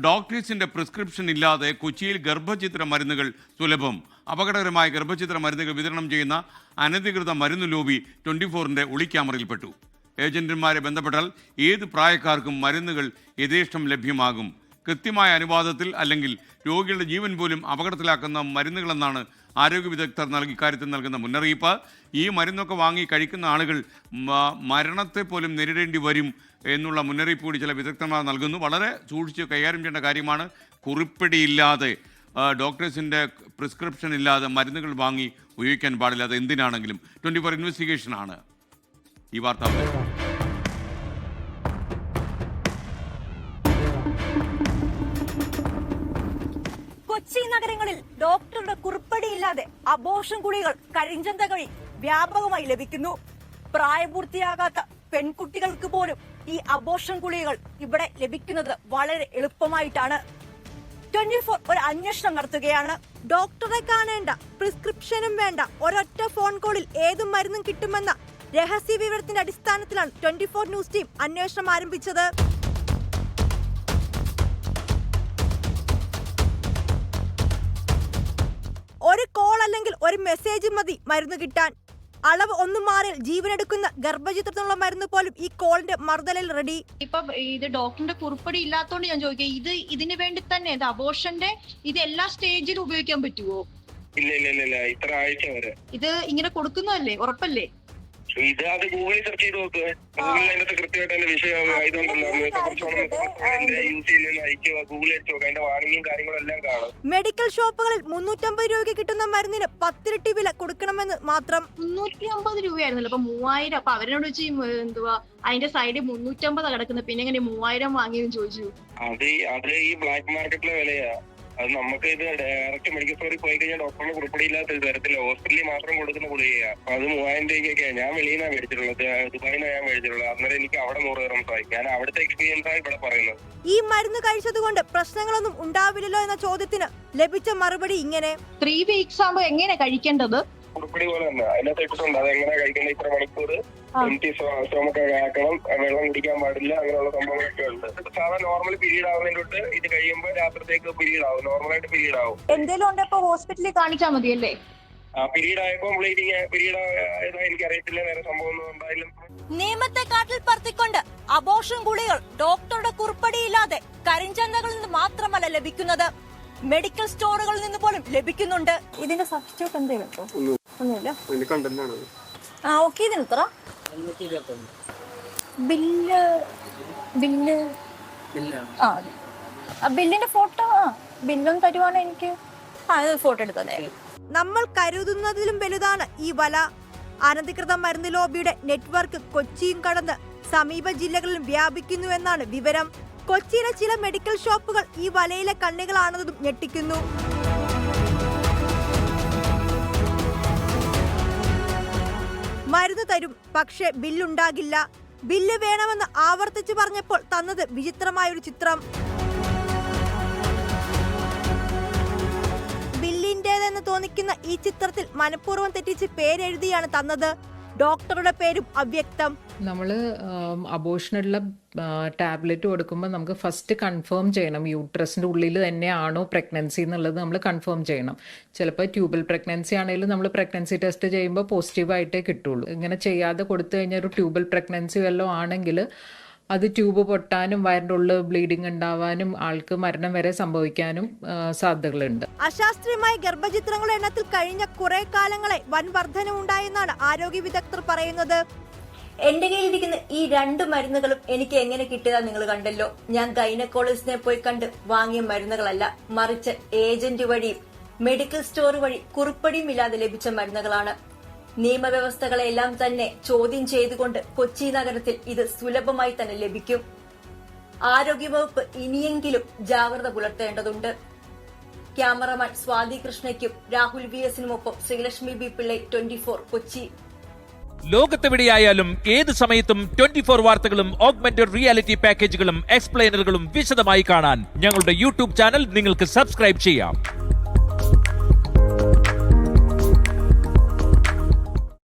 ഡോക്ടേഴ്സിന്റെ prescription ഇല്ലാതെ കൊച്ചിയിൽ ഗർഭചിത്ര മരുന്നുകൾ സുലഭം. അപകടകരമായ ഗർഭചിത്ര മരുന്നുകൾ വിതരണം ചെയ്യുന്ന അനധികൃത മരുന്ന് ലോബി 24-ന്റെ ഒളിക്യാമറയിൽപ്പെട്ടു. ഏജന്റുമാരെ ബന്ധപ്പെട്ടാൽ ഏത് പ്രായക്കാർക്കും മരുന്നുകൾ യഥേഷ്ടം ലഭ്യമാകും. കൃത്യമായ അനുവാദത്തിൽ അല്ലെങ്കിൽ രോഗികളുടെ ജീവൻ പോലും അപകടത്തിലാക്കുന്ന മരുന്നുകളെന്നാണ് ആരോഗ്യ വിദഗ്ധർ ഇക്കാര്യത്തിൽ നൽകുന്ന മുന്നറിയിപ്പ്. ഈ മരുന്നൊക്കെ വാങ്ങി കഴിക്കുന്ന ആളുകൾ മരണത്തെ പോലും നേരിടേണ്ടി വരും എന്നുള്ള മുന്നറിയിപ്പ് കൂടി ചില വിദഗ്ധന്മാർ നൽകുന്നു. വളരെ സൂക്ഷിച്ച് കൈകാര്യം ചെയ്യേണ്ട കാര്യമാണ്. കുറിപ്പടിയില്ലാതെ ഡോക്ടേഴ്സിൻ്റെ പ്രിസ്ക്രിപ്ഷൻ ഇല്ലാതെ മരുന്നുകൾ വാങ്ങി ഉപയോഗിക്കാൻ പാടില്ല. അത് എന്തിനാണെങ്കിലും 24 ഇൻവെസ്റ്റിഗേഷനാണ് ഈ വാർത്ത. കൊച്ചി നഗരങ്ങളിൽ ഡോക്ടറുടെ കുറിപ്പടിയില്ലാതെ അബോർഷൻ ഗുളികൾ കരിഞ്ചന്ത വഴി വ്യാപകമായി ലഭിക്കുന്നു. പ്രായപൂർത്തിയാകാത്ത പെൺകുട്ടികൾക്ക് പോലും ഈ അബോർഷൻ ഗുളികൾ ഇവിടെ ലഭിക്കുന്നത് വളരെ എളുപ്പമായിട്ടാണ്. 24 ഒരു അന്വേഷണം നടത്തുകയാണ്. ഡോക്ടറെ കാണേണ്ട, പ്രിസ്ക്രിപ്ഷനും വേണ്ട, ഒരൊറ്റ ഫോൺ കോളിൽ ഏതും മരുന്നും കിട്ടുമെന്ന രഹസ്യ വിവരത്തിന്റെ അടിസ്ഥാനത്തിലാണ് 24 ന്യൂസ് ടീം അന്വേഷണം ആരംഭിച്ചത്. ഒരു കോൾ അല്ലെങ്കിൽ ഒരു മെസ്സേജ് മതി മരുന്ന് കിട്ടാൻ. അളവ് ഒന്നും മാറിയാൽ ജീവനെടുക്കുന്ന ഗർഭചിത്രത്തിനുള്ള മരുന്ന് പോലും ഈ കോളിന്റെ മറുതലയിൽ റെഡി. ഇപ്പൊ ഇത് ഡോക്ടറിന്റെ കുറിപ്പടി ഇല്ലാത്തോണ്ട് ഞാൻ ചോദിക്കാം, ഇതിന് വേണ്ടി തന്നെ അബോർഷന്റെ ഇത് എല്ലാ സ്റ്റേജിലും ഉപയോഗിക്കാൻ പറ്റുമോ? ഇല്ല ഇത്ര ആഴ്ച വരെ ഇത് ഇങ്ങനെ കൊടുക്കുന്നതല്ലേ, ഉറപ്പല്ലേ? ഇത് അത് ഗൂഗിളിൽ സെർച്ച് ചെയ്ത് നോക്ക്. ഗൂഗിളിൽ അതിനകത്ത് കൃത്യമായിട്ട് അതിന്റെ വിഷയം ആയതുകൊണ്ടല്ലോ യൂസ് ചെയ്യുന്ന അയക്കുക. ഗൂഗിളിൽ അടിച്ചു നോക്കുക, അതിന്റെ വാണിംഗും കാര്യങ്ങളും എല്ലാം കാണും. മെഡിക്കൽ ഷോപ്പുകളിൽ 350 രൂപയ്ക്ക് കിട്ടുന്ന മരുന്നിന് 10 ഇരട്ടി വില കൊടുക്കണമെന്ന് മാത്രം. 350 രൂപയായിരുന്നല്ലോ, അപ്പൊ 3000. അപ്പൊ അവരോട് വെച്ച് എന്തുവാ അതിന്റെ സൈഡിൽ 350 കിടക്കുന്നത്, പിന്നെ എങ്ങനെ 3000 വാങ്ങിയെന്ന് ചോദിച്ചു. അത് ഈ ബ്ലാക്ക് മാർക്കറ്റിലെ വിലയാ. അത് നമുക്ക് ഇത് ഡയറക്റ്റ് മെഡിക്കൽ സ്റ്റോറിൽ പോയി കഴിഞ്ഞാൽ ഡോക്ടറിന് കുറിപ്പടിയില്ലാത്ത തരത്തില്ല. ഹോസ്പിറ്റലിൽ മാത്രം കൊടുക്കുന്ന ഗുളികയാ. അത് 3000 രൂപയ്ക്കൊക്കെയാണ് ഞാൻ വെളിയിൽ നിന്നാണ് മേടിച്ചിട്ടുള്ളത്. ദുബായിന്നാണ് ഞാൻ മേടിച്ചിട്ടുള്ളത്. അന്നേരം എനിക്ക് അവിടെ 100 ദിർഹംസായി. ഞാൻ അവിടുത്തെ എക്സ്പീരിയൻസ് ആണ് ഇവിടെ പറയുന്നത്. ഈ മരുന്ന് കഴിച്ചത് കൊണ്ട് പ്രശ്നങ്ങളൊന്നും ഉണ്ടാവില്ലല്ലോ എന്ന ചോദ്യത്തിന് ലഭിച്ച മറുപടി ഇങ്ങനെ: 3 വീക്സ് ആകുമ്പോ എങ്ങനെ കഴിക്കേണ്ടത്? കുറിപ്പടി പോലെ തന്നെ അതിനകത്ത് ഇട്ടിട്ടുണ്ട്. അത് എങ്ങനെ കഴിക്കേണ്ട, ഇത്ര മണിക്കൂർ സ്റ്റൊമക്ക് ആക്കണം, വെള്ളം കുടിക്കാൻ പാടില്ല, അങ്ങനെയുള്ള സംഭവങ്ങളൊക്കെ ഉണ്ട്. സാധാരണ നോർമൽ പീരീഡ് ആവുന്നതിന് തൊട്ട് ഇത് കഴിയുമ്പോൾ രാത്രിത്തേക്ക് പീരീഡ് ആവും. നോർമലായിട്ട് പീരീഡ് ആവും. എന്തെങ്കിലും ഉണ്ടപ്പോ ഹോസ്പിറ്റലിൽ കാണിച്ചാൽ മതിയല്ലേ? പീരീഡ് ആയപ്പോൾ പീരീഡ് ആയതോ എനിക്കറിയത്തില്ല. വേറെ സംഭവം ഒന്നും ഉണ്ടായാലും നിയമത്തെ കാട്ടിൽ പറത്തിക്കൊണ്ട് അബോർഷൻ ഗുളികൾ ഡോക്ടറുടെ കുറിപ്പടിയില്ലാതെ കരിഞ്ചന്തകളിൽ നിന്ന് മാത്രമല്ല ലഭിക്കുന്നത്, മെഡിക്കൽ സ്റ്റോറുകളിൽ നിന്ന് പോലും ലഭിക്കുന്നുണ്ട്. ഇതിന്റെ സബ്സ്റ്റിറ്റ്യൂട്ട് എന്തെങ്കിലും ഒന്നുമില്ല. ഓക്കെ, ഇതിന് എത്ര ബില്ല്? ബില്ലിന്റെ ഫോട്ടോ ബില്ലും തരുവാണ് എനിക്ക്. ഫോട്ടോ എടുത്തതേ. നമ്മൾ കരുതുന്നതിലും വലുതാണ് ഈ വല. അനധികൃത മരുന്ന് ലോബിയുടെ നെറ്റ്വർക്ക് കൊച്ചിയും കടന്ന് സമീപ ജില്ലകളിലും വ്യാപിക്കുന്നു എന്നാണ് വിവരം. കൊച്ചിയിലെ ചില മെഡിക്കൽ ഷോപ്പുകൾ ഈ വലയിലെ കണ്ണികളാണെന്നതും ഞെട്ടിക്കുന്നു. മരുന്ന് തരും, പക്ഷെ ബില്ലുണ്ടാകില്ല. ബില്ല് വേണമെന്ന് ആവർത്തിച്ചു പറഞ്ഞപ്പോൾ തന്നത് വിചിത്രമായൊരു ചിത്രം. ബില്ലിന്റേതെന്ന് തോന്നിക്കുന്ന ഈ ചിത്രത്തിൽ മനഃപൂർവ്വം തെറ്റിച്ച് പേരെഴുതിയാണ് തന്നത്. ഡോക്ടറുടെ പേരും അവ്യക്തം. നമ്മൾ അബോർഷനുള്ള ടാബ്ലറ്റ് കൊടുക്കുമ്പോൾ നമുക്ക് ഫസ്റ്റ് കൺഫേം ചെയ്യണം യൂട്രസിൻ്റെ ഉള്ളിൽ തന്നെയാണോ പ്രഗ്നൻസി എന്നുള്ളത് നമ്മൾ കൺഫേം ചെയ്യണം. ചിലപ്പോൾ ട്യൂബൽ പ്രഗ്നൻസി ആണെങ്കിലും നമ്മൾ പ്രഗ്നൻസി ടെസ്റ്റ് ചെയ്യുമ്പോൾ പോസിറ്റീവായിട്ടേ കിട്ടുള്ളൂ. ഇങ്ങനെ ചെയ്യാതെ കൊടുത്തു കഴിഞ്ഞാൽ ഒരു ട്യൂബൽ പ്രഗ്നൻസി വല്ലതും ആണെങ്കിൽ അത് ട്യൂബ് പൊട്ടാനും വയറിൻ്റെ ഉള്ളിൽ ബ്ലീഡിംഗ് ഉണ്ടാവാനും ആൾക്ക് മരണം വരെ സംഭവിക്കാനും സാധ്യതകളുണ്ട്. അശാസ്ത്രീയമായ ഗർഭചിത്രങ്ങളുടെ എണ്ണത്തിൽ കഴിഞ്ഞ കുറെ കാലങ്ങളെ വൻ വർധനവുണ്ടായെന്നാണ് ആരോഗ്യ വിദഗ്ധർ പറയുന്നത്. എന്റെ കയ്യിലിരിക്കുന്ന ഈ 2 മരുന്നുകളും എനിക്ക് എങ്ങനെ കിട്ടിയതാ നിങ്ങൾ കണ്ടല്ലോ. ഞാൻ ഗൈനക്കോളജിസ്റ്റിനെ പോയി കണ്ട് വാങ്ങിയ മരുന്നുകളല്ല, മറിച്ച് ഏജന്റ് വഴിയും മെഡിക്കൽ സ്റ്റോർ വഴി കുറിപ്പടിയും ഇല്ലാതെ ലഭിച്ച മരുന്നുകളാണ്. നിയമവ്യവസ്ഥകളെല്ലാം തന്നെ ചോദ്യം ചെയ്തുകൊണ്ട് കൊച്ചി നഗരത്തിൽ ഇത് സുലഭമായി തന്നെ ലഭിക്കും. ആരോഗ്യവകുപ്പ് ഇനിയെങ്കിലും ജാഗ്രത പുലർത്തേണ്ടതുണ്ട്. ക്യാമറമാൻ സ്വാതി കൃഷ്ണയ്ക്കും രാഹുൽ VS-നുമൊപ്പം ശ്രീലക്ഷ്മി ബി പിള്ളை, 24 കൊച്ചി. ലോകത്തെവിടെയായാലും ഏത് സമയത്തും 24 വാർത്തകളും ഓഗ്മെന്റഡ് റിയാലിറ്റി പാക്കേജുകളും എക്സ്പ്ലെയിനറുകളും വിശദമായി കാണാൻ ഞങ്ങളുടെ യൂട്യൂബ് ചാനൽ നിങ്ങൾക്ക് സബ്സ്ക്രൈബ് ചെയ്യാം.